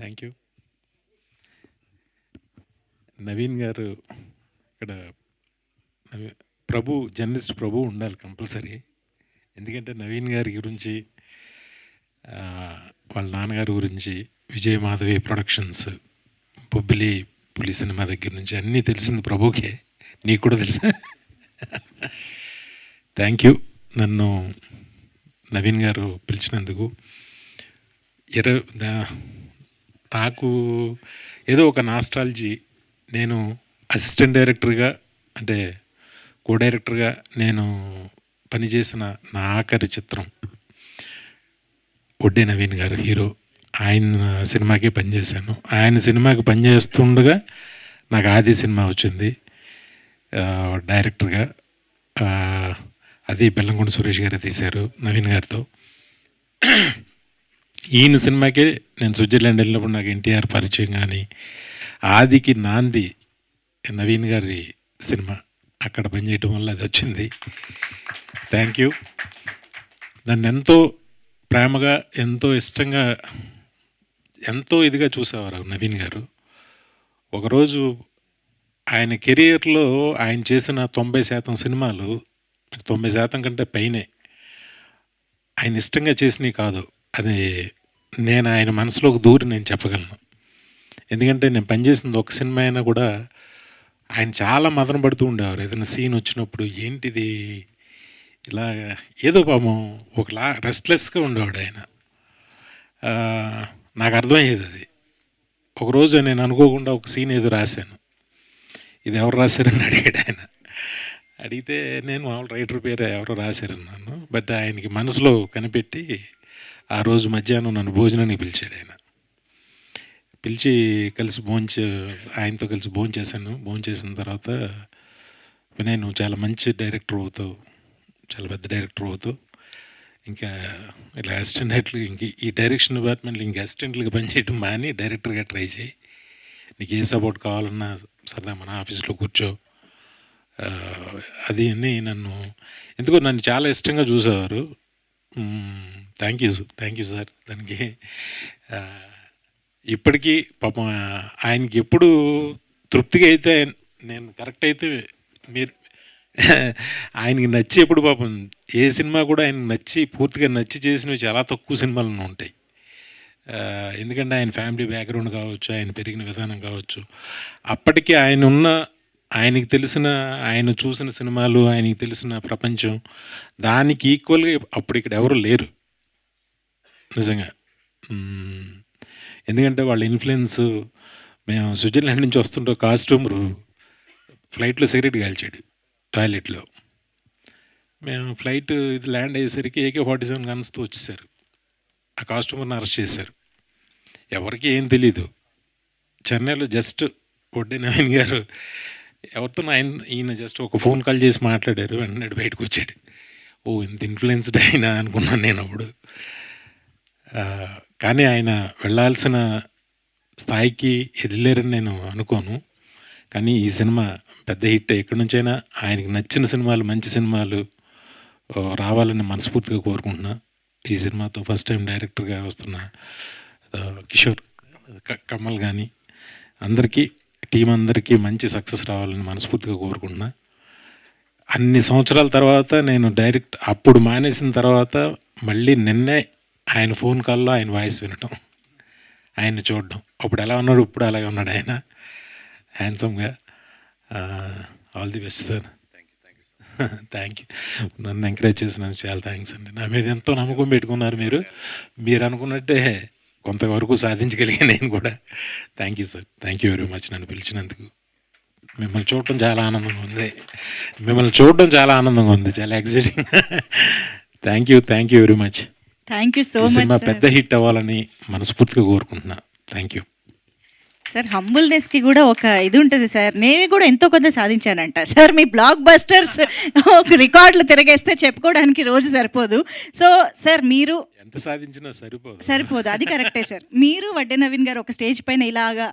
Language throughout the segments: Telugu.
Thank you. నవీన్ గారు ఇక్కడ జర్నలిస్ట్ ప్రభు ఉండాలి కంపల్సరీ. ఎందుకంటే నవీన్ గారి గురించి వాళ్ళ నాన్నగారి గురించి విజయ్ మాధవి ప్రొడక్షన్స్, బొబ్బిలి పులి సినిమా దగ్గర నుంచి అన్నీ తెలిసింది ప్రభుకే. నీకు కూడా తెలుసా? థ్యాంక్ యూ నన్ను నవీన్ గారు పిలిచినందుకు. నాకు ఏదో ఒక నాస్టాలజీ. నేను అసిస్టెంట్ డైరెక్టర్గా అంటే కో డైరెక్టర్గా నేను పనిచేసిన నా ఆఖరి చిత్రం ఒడ్డే నవీన్ గారు హీరో. ఆయన సినిమాకే పనిచేశాను. ఆయన సినిమాకి పనిచేస్తుండగా నాకు ఆది సినిమా వచ్చింది డైరెక్టర్గా. అది బెల్లంకొండ సురేష్ గారే తీశారు నవీన్ గారితో. ఈయన సినిమాకే నేను స్విట్జర్లాండ్ వెళ్ళినప్పుడు నాకు ఎన్టీఆర్ పరిచయం. కానీ ఆదికి నాంది నవీన్ గారి సినిమా, అక్కడ పనిచేయటం వల్ల అది వచ్చింది. Thank you. నన్ను ఎంతో ప్రేమగా, ఎంతో ఇష్టంగా, ఎంతో ఇదిగా చూసేవారు నవీన్ గారు. ఒకరోజు ఆయన కెరియర్లో ఆయన చేసిన 90% సినిమాలు, 90% కంటే పైనే ఆయన ఇష్టంగా చేసినవి కాదు. అది నేను ఆయన మనసులోకి దూరి నేను చెప్పగలను. ఎందుకంటే నేను పనిచేసింది ఒక సినిమా అయినా కూడా ఆయన చాలా మదన పడుతూ ఉండేవారు. ఏదైనా సీన్ వచ్చినప్పుడు ఏంటిది ఇలా ఏదో పాపం ఒకలా రెస్ట్లెస్గా ఉండేవాడు ఆయన. నాకు అర్థమయ్యేది అది. ఒకరోజు నేను అనుకోకుండా ఒక సీన్ ఏదో రాశాను. ఇది ఎవరు రాశారని అడిగాడు ఆయన. అడిగితే నేను మామూలు రైటర్ పేరు ఎవరో రాశారన్నాను. బట్ ఆయనకి మనసులో కనిపెట్టి ఆ రోజు మధ్యాహ్నం నన్ను భోజనానికి పిలిచాడు ఆయన. పిలిచి ఆయనతో కలిసి భోంచేశాను. భోంచేసిన తర్వాత వినయ్, నువ్వు చాలా మంచి డైరెక్టర్ అవుతావు, చాలా పెద్ద డైరెక్టర్ అవుతావు. ఇంకా ఇలా అసిస్టెంట్ డైరెక్టర్లు ఇంక ఈ డైరెక్షన్ డిపార్ట్మెంట్లో ఇంకా అసిస్టెంట్లుగా పనిచేయడం మాని డైరెక్టర్గా ట్రై చేయి. నీకు ఏ సపోర్ట్ కావాలన్నా సరదా మన ఆఫీస్లో కూర్చో. అది అని ఎందుకో నన్ను చాలా ఇష్టంగా చూసేవారు. Thank you sir. దానికి ఇప్పటికీ పాపం ఆయనకి ఎప్పుడు తృప్తిగా అయితే నేను కరెక్ట్ అయితే మీరు ఆయనకి నచ్చి ఎప్పుడు పాపం ఏ సినిమా కూడా ఆయనకు నచ్చి పూర్తిగా నచ్చి చేసినవి చాలా తక్కువ సినిమాలు ఉంటాయి. ఎందుకంటే ఆయన ఫ్యామిలీ బ్యాక్గ్రౌండ్ కావచ్చు, ఆయన పెరిగిన విధానం కావచ్చు, అప్పటికి ఆయనకి తెలిసిన, ఆయన చూసిన సినిమాలు, ఆయనకి తెలిసిన ప్రపంచం, దానికి ఈక్వల్గా అప్పుడు ఇక్కడ ఎవరు లేరు నిజంగా. ఎందుకంటే వాళ్ళ ఇన్ఫ్లుయెన్స్. మేము స్విట్జర్లాండ్ నుంచి వస్తుంటే కాస్ట్యూమరు ఫ్లైట్లో సిగరెట్ కాల్చాడు టాయిలెట్లో. మేము ఫ్లైట్ ఇది ల్యాండ్ అయ్యేసరికి AK-47 గన్స్తో వచ్చేసారు. ఆ కాస్ట్యూమర్ని అరెస్ట్ చేశారు. ఎవరికి ఏం తెలీదు. చెన్నైలో జస్ట్ ఒడ్డే నవీన్ గారు ఎవరితో ఈయన జస్ట్ ఒక ఫోన్ కాల్ చేసి మాట్లాడారు. వెంటనే బయటకు వచ్చాడు. ఓ, ఇంత ఇన్ఫ్లుయెన్స్డ్ అయినా అనుకున్నాను నేను అప్పుడు. కానీ ఆయన వెళ్ళాల్సిన స్థాయికి వెళ్ళారని నేను అనుకోను. కానీ ఈ సినిమా పెద్ద హిట్. ఎక్కడి నుంచైనా ఆయనకి నచ్చిన సినిమాలు, మంచి సినిమాలు రావాలని మనస్ఫూర్తిగా కోరుకుంటున్నా. ఈ సినిమాతో ఫస్ట్ టైం డైరెక్టర్గా వస్తున్న కిషోర్, కమల్ కానీ అందరికీ, టీం అందరికీ మంచి సక్సెస్ రావాలని మనస్ఫూర్తిగా కోరుకుంటున్నా. అన్ని సంవత్సరాల తర్వాత నేను అప్పుడు మానేసిన తర్వాత మళ్ళీ నిన్నే ఆయన ఫోన్ కాల్లో ఆయన వాయిస్ వినటం, ఆయన్ని చూడడం. అప్పుడు ఎలా ఉన్నాడు, ఇప్పుడు అలాగే ఉన్నాడు ఆయన హ్యాండ్సమ్గా. All the best sir. Thank you. నన్ను ఎంకరేజ్ చేసినందుకు చాలా థ్యాంక్స్ అండి. నా మీద ఎంతో నమ్మకం పెట్టుకున్నారు మీరు అనుకున్నట్టే కొంతవరకు సాధించగలిగా నేను కూడా. Thank you sir. Thank you very much నన్ను పిలిచినందుకు. మిమ్మల్ని చూడటం చాలా ఆనందంగా ఉంది. చాలా exciting. Thank you very much. Thank you so much. Cinema పెద్ద హిట్ అవ్వాలని మనస్ఫూర్తిగా కోరుకుంటున్నా. Thank you sir. హంబుల్నెస్కి కూడా ఒక ఇది ఉంటుంది సార్. నేను కూడా ఎంతో కొంత సాధించానంట సార్. మీ బ్లాక్ బస్టర్స్ ఒక రికార్డులు తిరగేస్తే చెప్పుకోవడానికి రోజు సరిపోదు. సో సార్, మీరు ఎంత సాధించినా సరిపోదు. అది కరెక్టే సార్. మీరు వడ్డే నవీన్ గారు ఒక స్టేజ్ పైన ఇలాగా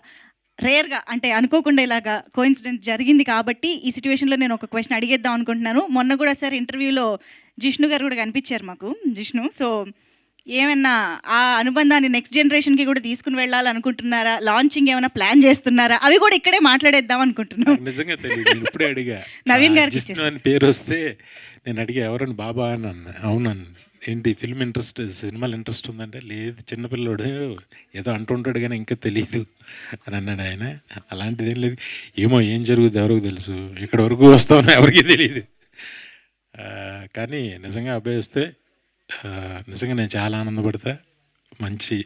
రేర్గా, అంటే అనుకోకుండా ఇలాగా కోఇన్సిడెంట్ జరిగింది కాబట్టి ఈ సిచ్యువేషన్లో నేను ఒక క్వశ్చన్ అడిగేద్దాం అనుకుంటున్నాను. మొన్న కూడా సార్ ఇంటర్వ్యూలో జిష్ణు గారు కూడా కనిపించారు మాకు. జిష్ణు, సో ఏమన్నా ఆ అనుబంధాన్ని నెక్స్ట్ జనరేషన్‌కి కూడా తీసుకొని వెళ్ళాలనుకుంటున్నారా? లాంచింగ్ ఏమైనా ప్లాన్ చేస్తున్నారా? అవి కూడా ఇక్కడే మాట్లాడేద్దాం అనుకుంటున్నాం. నాకు నిజంగా తెలీదు. నేను ఇప్పుడే అడిగా. నవీన్ గారికి జిష్ణు ఇచ్చేస్తా. అని పేరొస్తే నేను అడిగా ఎవరని బాబా అని అన్నా. అవునన్నా. ఏంటి ఫిల్మ్ ఇంట్రెస్ట్ సినిమాలు ఇంట్రెస్ట్ ఉందంటే, లేదు చిన్న పిల్లోడు ఏదో అంటుంటాడు గానీ ఇంకా తెలీదు అని అన్నాడు ఆయన. అలాంటిదేం లేదు. ఏమో ఏం జరుగుద్దో ఎవరికి తెలుసు. ఇక్కడి వరకు వస్తామని ఎవరికీ తెలీదు. కానీ నిజంగా అబ్బాయి వస్తే నిజంగా నేను చాలా ఆనందపడతా. మంచి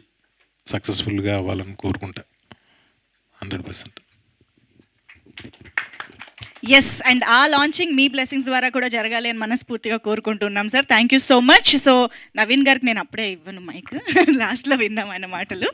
సక్సెస్‌ఫుల్‌గా అవ్వాలని కోరుకుంటా. 100%. యెస్. అండ్ ఆ లాంచింగ్ మీ బ్లెస్సింగ్స్ ద్వారా కూడా జరగాలి అని మనస్ఫూర్తిగా కోరుకుంటున్నాం sir. Thank you so much. So Naveen గారికి నేను అప్పుడే ఇవ్వను మైక్. లాస్ట్‌లో విందాం ఆయన మాటలు.